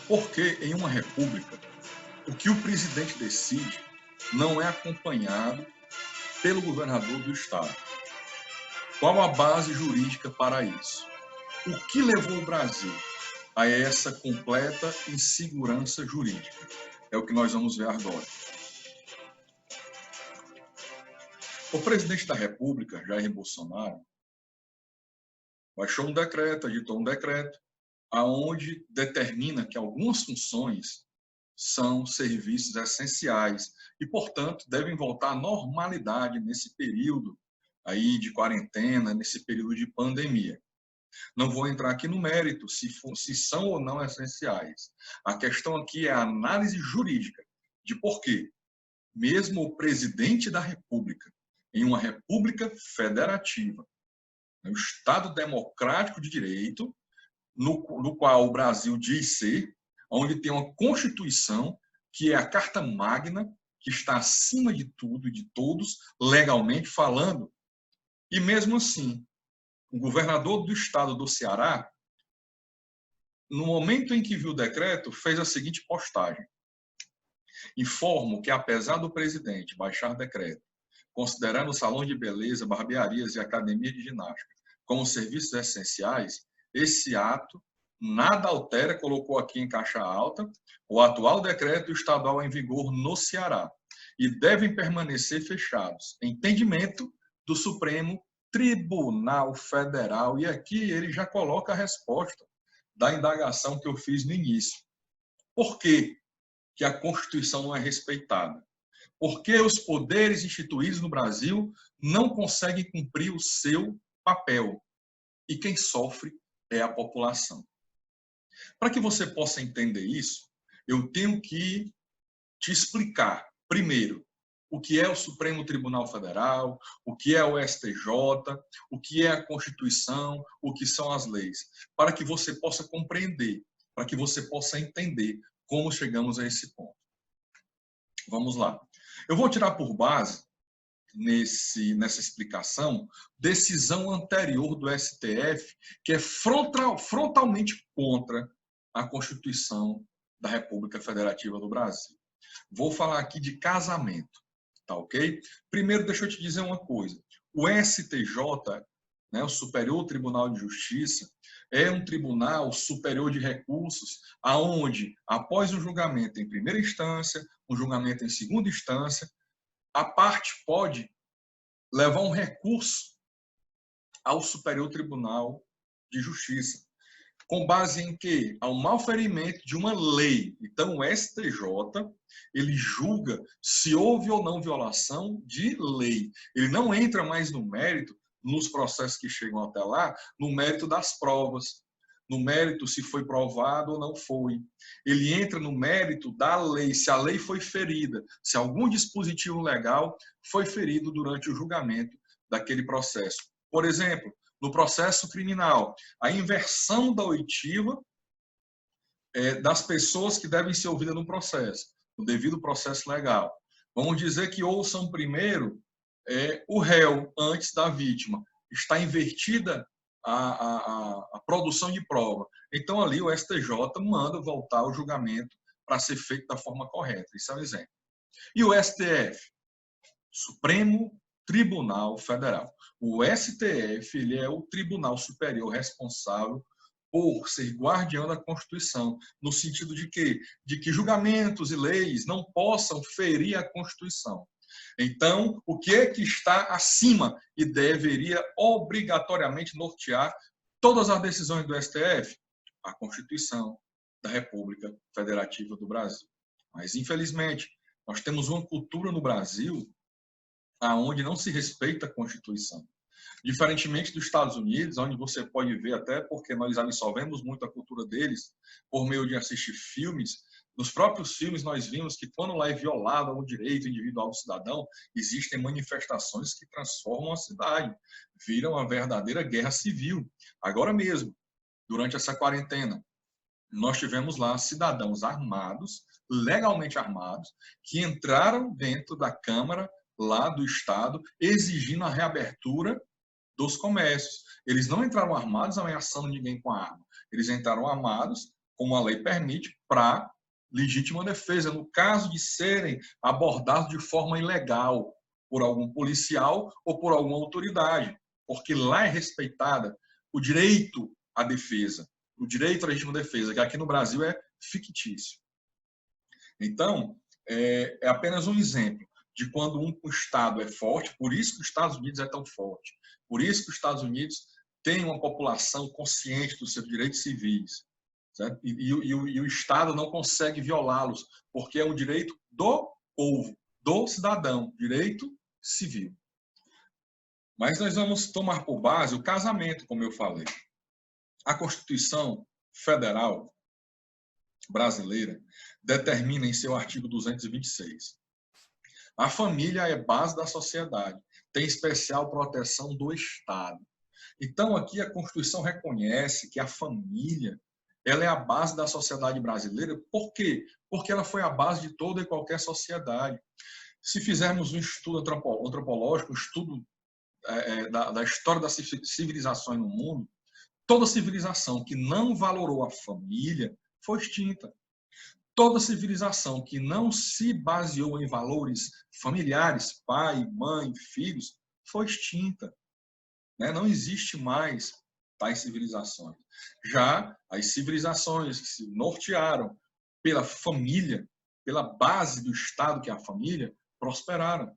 Porque em uma república, o que o presidente decide não é acompanhado pelo governador do estado. Qual a base jurídica para isso? O que levou o Brasil a essa completa insegurança jurídica? É o que nós vamos ver agora. O presidente da República, Jair Bolsonaro, baixou um decreto, editou um decreto, aonde determina que algumas funções são serviços essenciais e, portanto, devem voltar à normalidade nesse período aí de quarentena, nesse período de pandemia. Não vou entrar aqui no mérito se são ou não essenciais. A questão aqui é a análise jurídica de por quê. Mesmo o presidente da República, em uma república federativa, um Estado democrático de direito, no qual o Brasil diz ser, onde tem uma Constituição, que é a Carta Magna, que está acima de tudo e de todos, legalmente falando, e mesmo assim, o governador do estado do Ceará, no momento em que viu o decreto, fez a seguinte postagem: informo que, apesar do presidente baixar decreto, considerando salões de beleza, barbearias e academia de ginástica como serviços essenciais, esse ato nada altera, colocou aqui em caixa alta, o atual decreto estadual em vigor no Ceará e devem permanecer fechados. Entendimento do Supremo Tribunal Federal. E aqui ele já coloca a resposta da indagação que eu fiz no início. Por que que a Constituição não é respeitada? Porque os poderes instituídos no Brasil não conseguem cumprir o seu papel. E quem sofre é a população. Para que você possa entender isso, eu tenho que te explicar, primeiro, o que é o Supremo Tribunal Federal, o que é o STJ, o que é a Constituição, o que são as leis, para que você possa compreender, para que você possa entender como chegamos a esse ponto. Vamos lá. Eu vou tirar por base, nessa explicação, decisão anterior do STF, que é frontalmente contra a Constituição da República Federativa do Brasil. Vou falar aqui de casamento, tá ok? Primeiro, deixa eu te dizer uma coisa. O STJ, né, o Superior Tribunal de Justiça, é um tribunal superior de recursos, aonde, após um julgamento em primeira instância, um julgamento em segunda instância, a parte pode levar um recurso ao Superior Tribunal de Justiça, com base em que? Ao malferimento de uma lei. Então, o STJ, ele julga se houve ou não violação de lei. Ele não entra mais no mérito, nos processos que chegam até lá, no mérito das provas, no mérito se foi provado ou não foi. Ele entra no mérito da lei, se a lei foi ferida, se algum dispositivo legal foi ferido durante o julgamento daquele processo. Por exemplo, no processo criminal, a inversão da oitiva das pessoas que devem ser ouvidas no processo, no devido processo legal. Vamos dizer que ouçam primeiro o réu antes da vítima. Está invertida a produção de prova. Então, ali o STJ manda voltar o julgamento para ser feito da forma correta. Isso é um exemplo. E o STF? Supremo Tribunal Federal. O STF, ele é o tribunal superior responsável por ser guardião da Constituição, no sentido de quê? De que julgamentos e leis não possam ferir a Constituição. Então, o que é que está acima e deveria obrigatoriamente nortear todas as decisões do STF? A Constituição da República Federativa do Brasil. Mas, infelizmente, nós temos uma cultura no Brasil aonde não se respeita a Constituição. Diferentemente dos Estados Unidos, onde você pode ver, até porque nós absorvemos muito a cultura deles por meio de assistir filmes, nos próprios filmes nós vimos que quando lá é violado o direito individual do cidadão, existem manifestações que transformam a cidade, viram uma verdadeira guerra civil. Agora mesmo, durante essa quarentena, nós tivemos lá cidadãos armados, legalmente armados, que entraram dentro da Câmara lá do Estado, exigindo a reabertura dos comércios. Eles não entraram armados ameaçando ninguém com a arma. Eles entraram armados como a lei permite, para legítima defesa, no caso de serem abordados de forma ilegal por algum policial ou por alguma autoridade, porque lá é respeitada o direito à defesa, o direito à legítima defesa, que aqui no Brasil é fictício. Então, é apenas um exemplo de quando um Estado é forte, por isso que os Estados Unidos é tão forte, por isso que os Estados Unidos tem uma população consciente dos seus direitos civis, certo? E o Estado não consegue violá-los, porque é um direito do povo, do cidadão, direito civil. Mas nós vamos tomar por base o casamento, como eu falei. A Constituição Federal brasileira determina em seu artigo 226: a família é base da sociedade, tem especial proteção do Estado. Então, aqui a Constituição reconhece que a família ela é a base da sociedade brasileira. Por quê? Porque ela foi a base de toda e qualquer sociedade. Se fizermos um estudo antropológico, um estudo da história das civilizações no mundo, toda civilização que não valorou a família foi extinta. Toda civilização que não se baseou em valores familiares, pai, mãe, filhos, foi extinta. Não existe mais tais civilizações. Já as civilizações que se nortearam pela família, pela base do Estado, que é a família, prosperaram.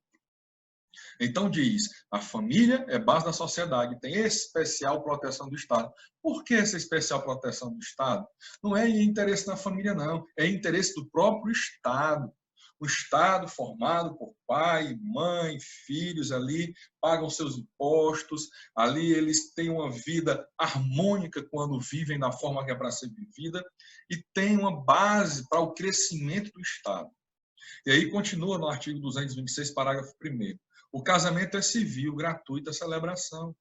Então diz, a família é base da sociedade, tem especial proteção do Estado. Por que essa especial proteção do Estado? Não é interesse da família, não. É interesse do próprio Estado. O Estado formado por pai, mãe, filhos ali, pagam seus impostos, ali eles têm uma vida harmônica quando vivem da forma que é para ser vivida e tem uma base para o crescimento do Estado. E aí continua no artigo 226, parágrafo 1º. O casamento é civil, gratuito, é celebração.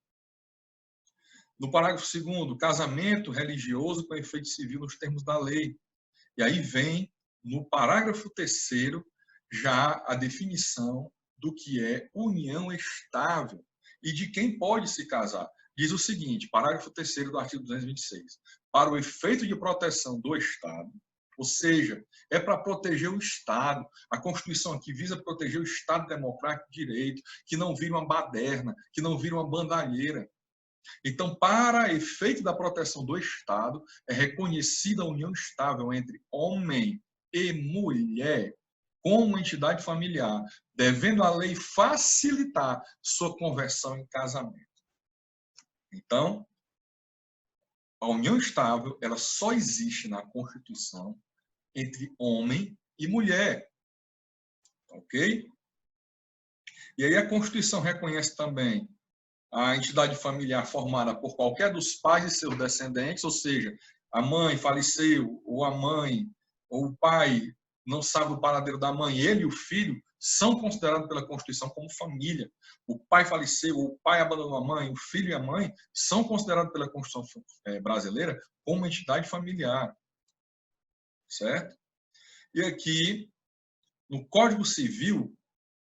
No parágrafo 2º, casamento religioso com efeito civil nos termos da lei. E aí vem, no parágrafo 3º, já a definição do que é união estável e de quem pode se casar. Diz o seguinte, parágrafo 3º do artigo 226. Para o efeito de proteção do Estado, ou seja, é para proteger o Estado. A Constituição aqui visa proteger o Estado democrático de direito, que não vira uma baderna, que não vira uma bandalheira. Então, para efeito da proteção do Estado, é reconhecida a união estável entre homem e mulher como entidade familiar, devendo a lei facilitar sua conversão em casamento. Então, a união estável, ela só existe na Constituição entre homem e mulher. Ok? E aí a Constituição reconhece também a entidade familiar formada por qualquer dos pais e seus descendentes, ou seja, a mãe faleceu, ou a mãe, ou o pai não sabe o paradeiro da mãe, ele e o filho são considerados pela Constituição como família. O pai faleceu, ou o pai abandonou a mãe, o filho e a mãe são considerados pela Constituição brasileira como entidade familiar. Certo? E aqui, no Código Civil,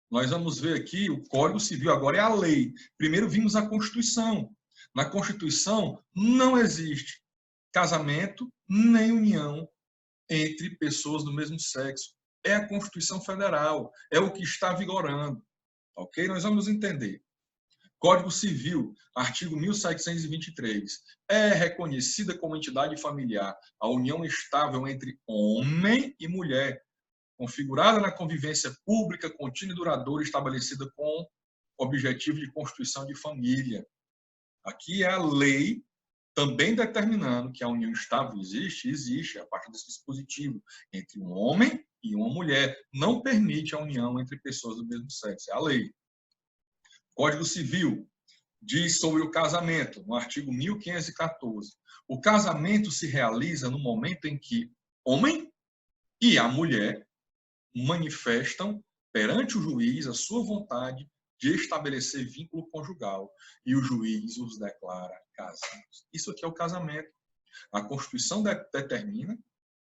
nós vamos ver aqui, o Código Civil agora é a lei. Primeiro vimos a Constituição. Na Constituição não existe casamento nem união entre pessoas do mesmo sexo. É a Constituição Federal, é o que está vigorando. Ok? Nós vamos entender. Código Civil, artigo 1723. É reconhecida como entidade familiar a união estável entre homem e mulher, configurada na convivência pública, contínua e duradoura, estabelecida com objetivo de constituição de família. Aqui é a lei também determinando que a união estável existe a partir desse dispositivo entre um homem e uma mulher. Não permite a união entre pessoas do mesmo sexo, é a lei. Código Civil diz sobre o casamento, no artigo 1514. O casamento se realiza no momento em que homem e a mulher manifestam perante o juiz a sua vontade de estabelecer vínculo conjugal e o juiz os declara casados. Isso aqui é o casamento. A Constituição determina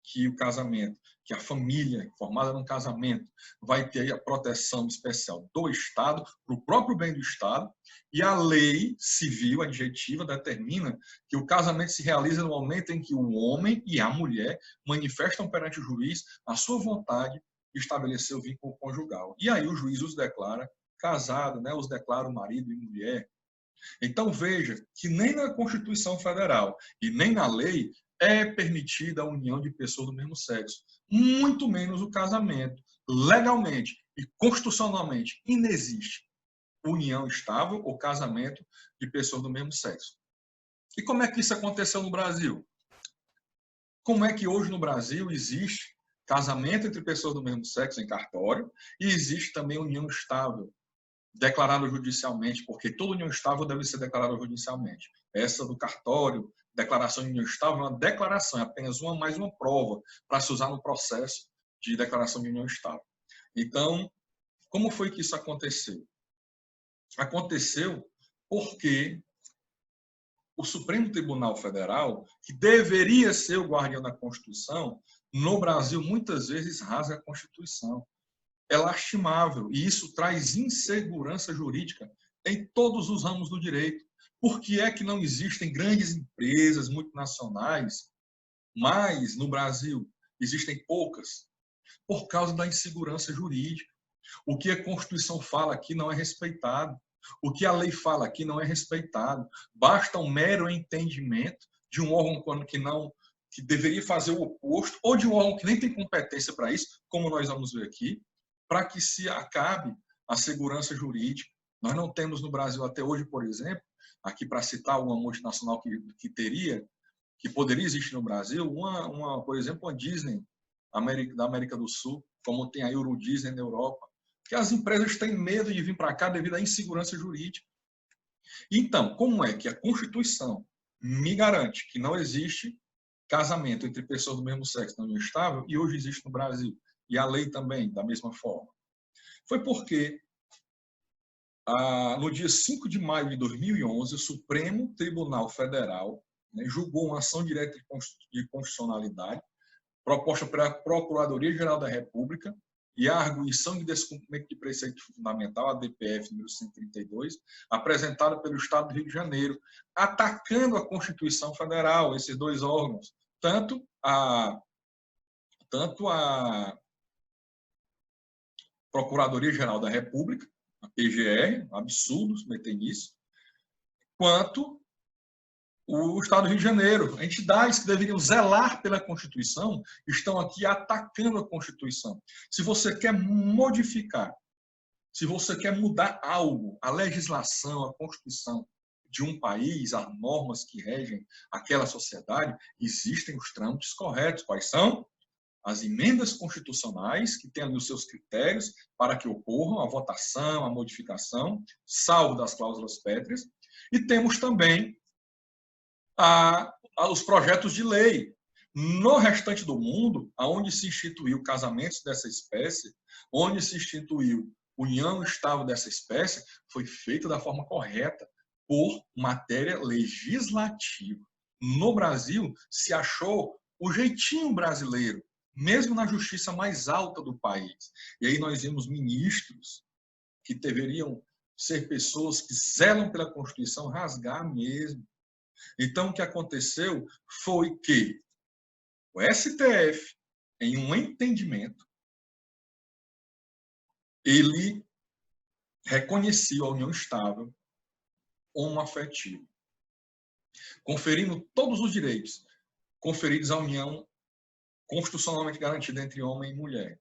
que o casamento, que a família formada num casamento vai ter a proteção especial do Estado, para o próprio bem do Estado, e a lei civil adjetiva determina que o casamento se realiza no momento em que o homem e a mulher manifestam perante o juiz a sua vontade de estabelecer o vínculo conjugal. E aí o juiz os declara casado, né? Os declara marido e mulher. Então veja que nem na Constituição Federal e nem na lei é permitida a união de pessoas do mesmo sexo, muito menos o casamento. Legalmente e constitucionalmente inexiste união estável ou casamento de pessoas do mesmo sexo. E como é que isso aconteceu no Brasil? Como é que hoje no Brasil existe casamento entre pessoas do mesmo sexo em cartório e existe também união estável declarada judicialmente, porque toda união estável deve ser declarada judicialmente. Essa do cartório, declaração de união estável, é uma declaração, é apenas mais uma prova para se usar no processo de declaração de união estável. Então, como foi que isso aconteceu? Aconteceu porque o Supremo Tribunal Federal, que deveria ser o guardião da Constituição, no Brasil muitas vezes rasga a Constituição. É lastimável e isso traz insegurança jurídica em todos os ramos do direito. Por que é que não existem grandes empresas multinacionais, mas no Brasil existem poucas? Por causa da insegurança jurídica. O que a Constituição fala aqui não é respeitado. O que a lei fala aqui não é respeitado. Basta um mero entendimento de um órgão que deveria fazer o oposto, ou de um órgão que nem tem competência para isso, como nós vamos ver aqui, para que se acabe a segurança jurídica. Nós não temos no Brasil até hoje, por exemplo, aqui para citar uma multinacional que poderia existir no Brasil, por exemplo, a Disney da América do Sul, como tem a Euro Disney na Europa, que as empresas têm medo de vir para cá devido à insegurança jurídica. Então, como é que a Constituição me garante que não existe casamento entre pessoas do mesmo sexo na união estável e hoje existe no Brasil? E a lei também, da mesma forma. Foi porque, no dia 5 de maio de 2011, o Supremo Tribunal Federal, né, julgou uma ação direta de constitucionalidade proposta pela Procuradoria-Geral da República e a arguição de descumprimento de preceito fundamental, a DPF número 132, apresentada pelo Estado do Rio de Janeiro, atacando a Constituição Federal, esses dois órgãos, tanto a Procuradoria-Geral da República, a PGR, absurdo se meter nisso, quanto o Estado do Rio de Janeiro. Entidades que deveriam zelar pela Constituição estão aqui atacando a Constituição. Se você quer modificar, se você quer mudar algo, a legislação, a Constituição de um país, as normas que regem aquela sociedade, existem os trâmites corretos. Quais são? As emendas constitucionais, que têm ali os seus critérios para que ocorram a votação, a modificação, salvo das cláusulas pétreas. E temos também os projetos de lei. No restante do mundo, onde se instituiu casamentos dessa espécie, onde se instituiu união estável dessa espécie, foi feita da forma correta, por matéria legislativa. No Brasil, se achou o jeitinho brasileiro, mesmo na justiça mais alta do país. E aí nós vimos ministros que deveriam ser pessoas que zelam pela Constituição, rasgar mesmo. Então, o que aconteceu foi que o STF, em um entendimento, ele reconhecia a união estável homoafetiva, conferindo todos os direitos conferidos à união constitucionalmente garantida entre homem e mulher.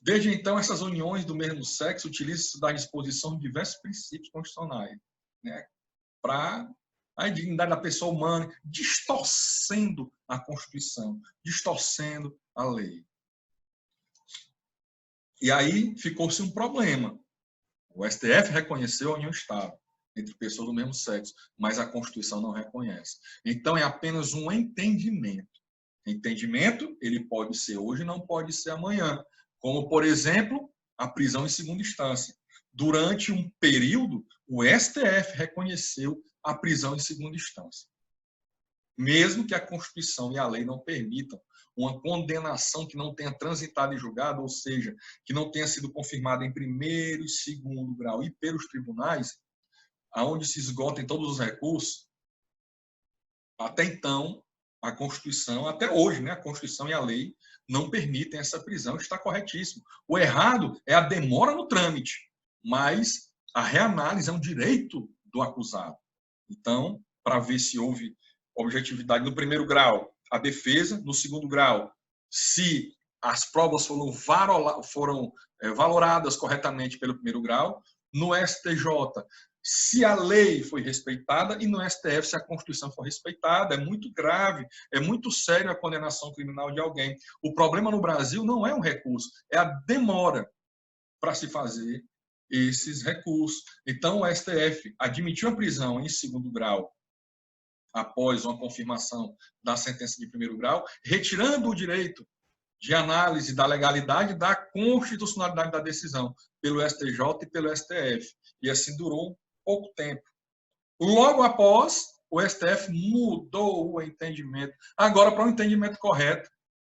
Desde então, essas uniões do mesmo sexo utilizam-se da disposição de diversos princípios constitucionais, né, para a dignidade da pessoa humana, distorcendo a Constituição, distorcendo a lei. E aí ficou-se um problema. O STF reconheceu a união estável entre pessoas do mesmo sexo, mas a Constituição não reconhece. Então, é apenas um entendimento. Entendimento, ele pode ser hoje, não pode ser amanhã. Como, por exemplo, a prisão em segunda instância. Durante um período, o STF reconheceu a prisão em segunda instância. mesmo que a Constituição e a lei não permitam uma condenação que não tenha transitado em julgado, ou seja, que não tenha sido confirmada em primeiro e segundo grau e pelos tribunais, aonde se esgotem todos os recursos, até então, a Constituição, até hoje, né, a Constituição e a lei não permitem essa prisão, está corretíssimo. O errado é a demora no trâmite, mas a reanálise é um direito do acusado. Então, para ver se houve objetividade no primeiro grau, a defesa, no segundo grau, se as provas foram valoradas corretamente pelo primeiro grau, no STJ, se a lei foi respeitada, e no STF, se a Constituição for respeitada. É muito grave, é muito sério a condenação criminal de alguém. O problema no Brasil não é um recurso, é a demora para se fazer esses recursos. Então, o STF admitiu a prisão em segundo grau após uma confirmação da sentença de primeiro grau, retirando o direito de análise da legalidade da constitucionalidade da decisão pelo STJ e pelo STF. E assim durou pouco tempo. Logo após, o STF mudou o entendimento, agora para um entendimento correto,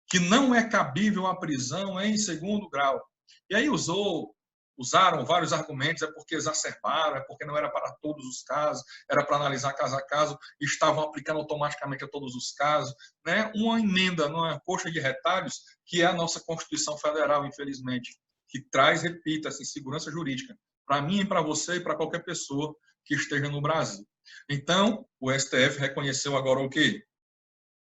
que não é cabível a prisão em segundo grau. E aí usaram vários argumentos, é porque exacerbaram, é porque não era para todos os casos, era para analisar caso a caso, estavam aplicando automaticamente a todos os casos, né? Uma emenda numa coxa de retalhos, que é a nossa Constituição Federal, infelizmente, que traz, repito, essa insegurança jurídica, para mim e para você e para qualquer pessoa que esteja no Brasil. Então, o STF reconheceu agora o quê?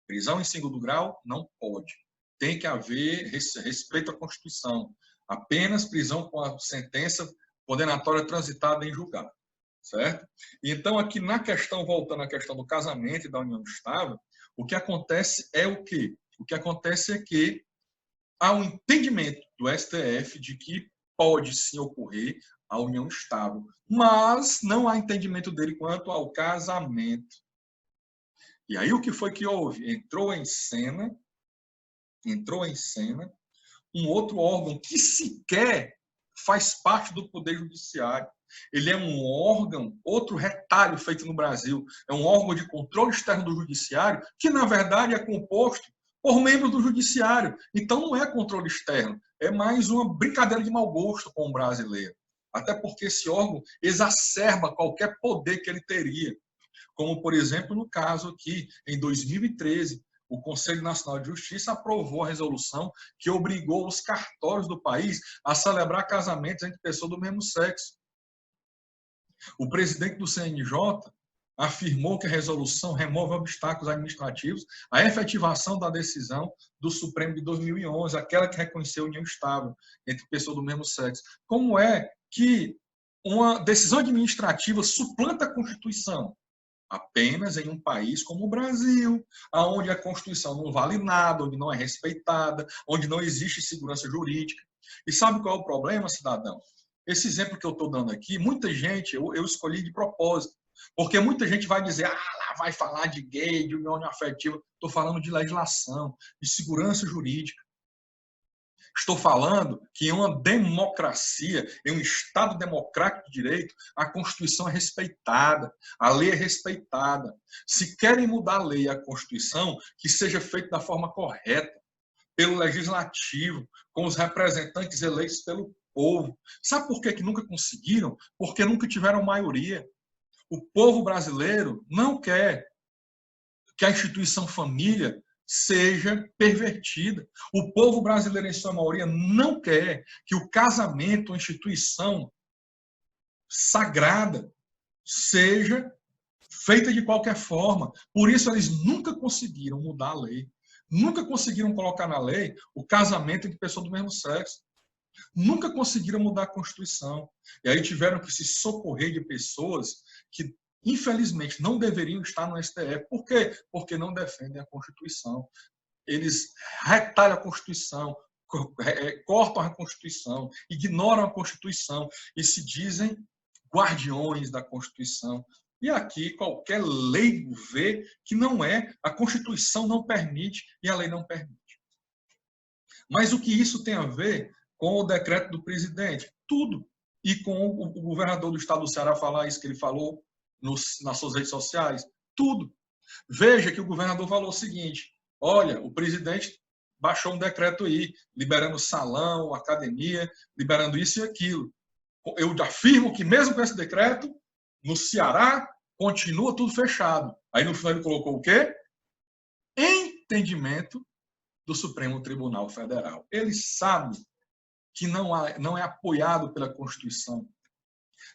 Prisão em segundo grau não pode. Tem que haver respeito à Constituição. Apenas prisão com a sentença condenatória transitada em julgado. Certo? Então, aqui na questão, voltando à questão do casamento e da união estável, o que acontece é o quê? O que acontece é que há um entendimento do STF de que pode sim ocorrer a união estável, mas não há entendimento dele quanto ao casamento. E aí o que foi que houve? Entrou em cena um outro órgão que sequer faz parte do Poder Judiciário. Ele é um órgão, outro retalho feito no Brasil, é um órgão de controle externo do Judiciário, que na verdade é composto por membros do Judiciário. Então não é controle externo, é mais uma brincadeira de mau gosto com o brasileiro. Até porque esse órgão exacerba qualquer poder que ele teria. Como, por exemplo, no caso aqui, em 2013, o Conselho Nacional de Justiça aprovou a resolução que obrigou os cartórios do país a celebrar casamentos entre pessoas do mesmo sexo. O presidente do CNJ afirmou que a resolução remove obstáculos administrativos à efetivação da decisão do Supremo de 2011, aquela que reconheceu a união estável entre pessoas do mesmo sexo. Como é que uma decisão administrativa suplanta a Constituição? Apenas em um país como o Brasil, onde a Constituição não vale nada, onde não é respeitada, onde não existe segurança jurídica. E sabe qual é o problema, cidadão? Esse exemplo que eu estou dando aqui, muita gente, eu escolhi de propósito, porque muita gente vai dizer, lá vai falar de gay, de união afetiva. Estou falando de legislação, de segurança jurídica. Estou falando que em uma democracia, em um Estado democrático de direito, a Constituição é respeitada, a lei é respeitada. Se querem mudar a lei e a Constituição, que seja feito da forma correta, pelo Legislativo, com os representantes eleitos pelo povo. Sabe por que nunca conseguiram? Porque nunca tiveram maioria. O povo brasileiro não quer que a instituição família seja pervertida. O povo brasileiro, em sua maioria, não quer que o casamento, uma instituição sagrada, seja feita de qualquer forma. Por isso, eles nunca conseguiram mudar a lei. Nunca conseguiram colocar na lei o casamento entre pessoas do mesmo sexo. Nunca conseguiram mudar a Constituição. E aí tiveram que se socorrer de pessoas que infelizmente, não deveriam estar no STF. Por quê? Porque não defendem a Constituição. Eles retalham a Constituição, cortam a Constituição, ignoram a Constituição e se dizem guardiões da Constituição. E aqui qualquer leigo vê que não é, a Constituição não permite e a lei não permite. Mas o que isso tem a ver com o decreto do presidente? Tudo. E com o governador do estado do Ceará falar isso que ele falou nas suas redes sociais, tudo. Veja que o governador falou o seguinte: olha, o presidente baixou um decreto aí, liberando salão, academia, liberando isso e aquilo. Eu afirmo que mesmo com esse decreto, no Ceará, continua tudo fechado. Aí no final ele colocou o quê? Entendimento do Supremo Tribunal Federal. Ele sabe que não é apoiado pela Constituição.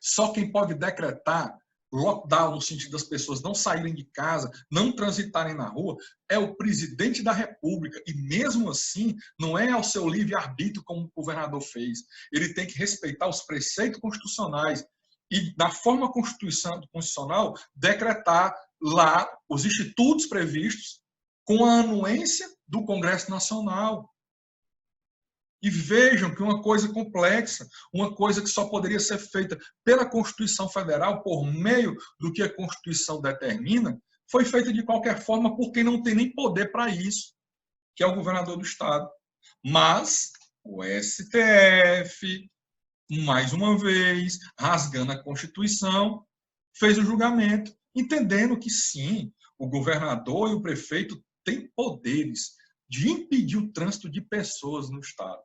Só quem pode decretar lockdown no sentido das pessoas não saírem de casa, não transitarem na rua, é o presidente da República. E mesmo assim, não é ao seu livre-arbítrio como o governador fez. Ele tem que respeitar os preceitos constitucionais e, na forma constitucional, decretar lá os institutos previstos com a anuência do Congresso Nacional. E vejam que uma coisa complexa, uma coisa que só poderia ser feita pela Constituição Federal, por meio do que a Constituição determina, foi feita de qualquer forma por quem não tem nem poder para isso, que é o governador do Estado. Mas o STF, mais uma vez, rasgando a Constituição, fez o julgamento, entendendo que sim, o governador e o prefeito têm poderes de impedir o trânsito de pessoas no Estado.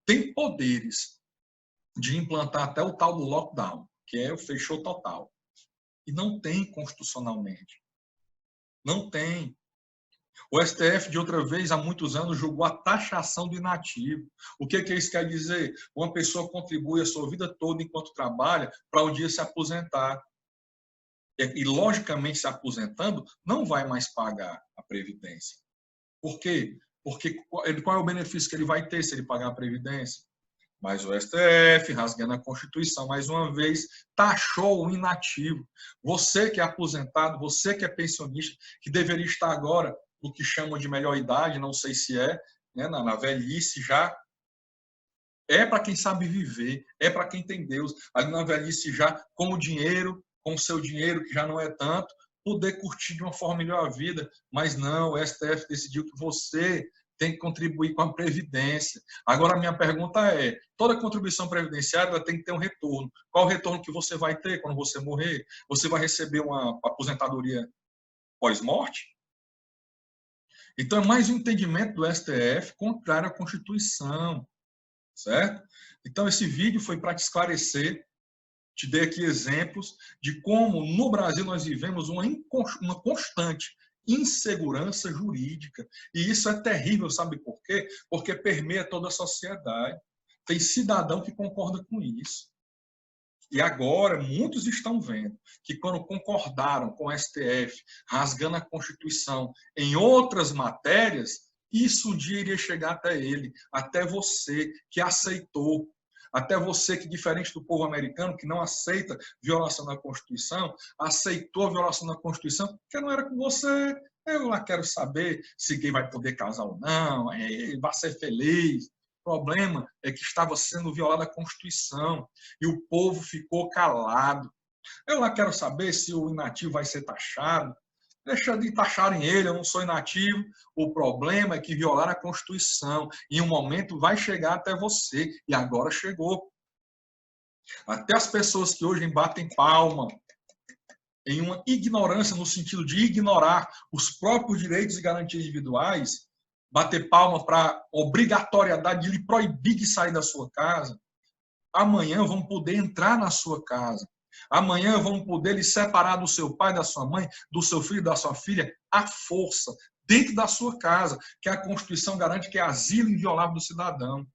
Tem poderes de implantar até o tal do lockdown, que é o fechou total. E não tem constitucionalmente. Não tem. O STF, de outra vez, há muitos anos, julgou a taxação do inativo. O que isso quer dizer? Uma pessoa contribui a sua vida toda enquanto trabalha para um dia se aposentar. E, logicamente, se aposentando, não vai mais pagar a Previdência. Por quê? Porque qual é o benefício que ele vai ter se ele pagar a Previdência? Mas o STF, rasgando a Constituição, mais uma vez, taxou o inativo. Você que é aposentado, você que é pensionista, que deveria estar agora no que chamam de melhor idade, não sei se é, né, na velhice já, é para quem sabe viver, é para quem tem Deus. Ali na velhice já, com o dinheiro, com o seu dinheiro, que já não é tanto, poder curtir de uma forma melhor a vida. Mas não, o STF decidiu que você tem que contribuir com a Previdência. Agora, a minha pergunta é, toda contribuição previdenciária ela tem que ter um retorno. Qual o retorno que você vai ter quando você morrer? Você vai receber uma aposentadoria pós-morte? Então, é mais um entendimento do STF contrário à Constituição, certo? Então, esse vídeo foi para te esclarecer, te dei aqui exemplos de como no Brasil nós vivemos uma constante insegurança jurídica. E isso é terrível, sabe por quê? Porque permeia toda a sociedade. Tem cidadão que concorda com isso. E agora, muitos estão vendo que quando concordaram com o STF, rasgando a Constituição em outras matérias, isso um dia iria chegar até ele, até você que aceitou, até você que, diferente do povo americano, que não aceita violação da Constituição, aceitou a violação da Constituição, porque não era com você. Eu lá quero saber se gay vai poder casar ou não, vai ser feliz. O problema é que estava sendo violada a Constituição e o povo ficou calado. Eu lá quero saber se o inativo vai ser taxado. Deixa de taxarem ele, eu não sou inativo. O problema é que violaram a Constituição. Em um momento vai chegar até você. E agora chegou. Até as pessoas que hoje batem palma em uma ignorância, no sentido de ignorar os próprios direitos e garantias individuais, bater palma para obrigatoriedade de lhe proibir de sair da sua casa, amanhã vão poder entrar na sua casa. Amanhã vão poder lhe separar do seu pai, da sua mãe, do seu filho, da sua filha, à força, dentro da sua casa, que a Constituição garante que é asilo inviolável do cidadão.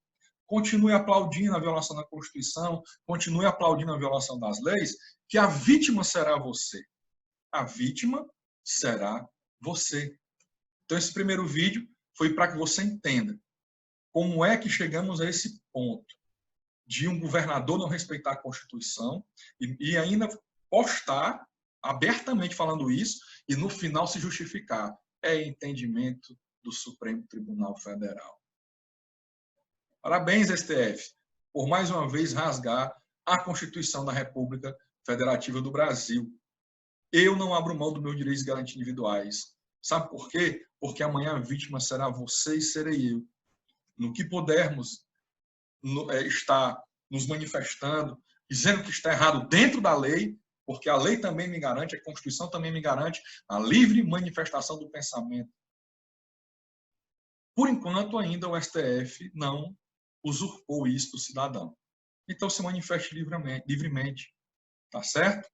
Continue aplaudindo a violação da Constituição, continue aplaudindo a violação das leis, que a vítima será você. A vítima será você. Então, esse primeiro vídeo foi para que você entenda como é que chegamos a esse ponto de um governador não respeitar a Constituição e ainda postar abertamente falando isso e no final se justificar. É entendimento do Supremo Tribunal Federal. Parabéns, STF, por mais uma vez rasgar a Constituição da República Federativa do Brasil. Eu não abro mão dos meus direitos e garantias individuais. Sabe por quê? Porque amanhã a vítima será você e serei eu. No que pudermos estar nos manifestando, dizendo que está errado dentro da lei, porque a lei também me garante, a Constituição também me garante a livre manifestação do pensamento. Por enquanto, ainda o STF não usurpou isso do cidadão. Então, se manifeste livremente, tá certo?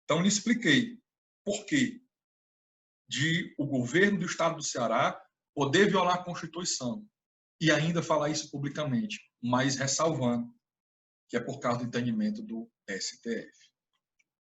Então, lhe expliquei por que de o governo do estado do Ceará poder violar a Constituição e ainda falar isso publicamente, mas ressalvando que é por causa do entendimento do STF.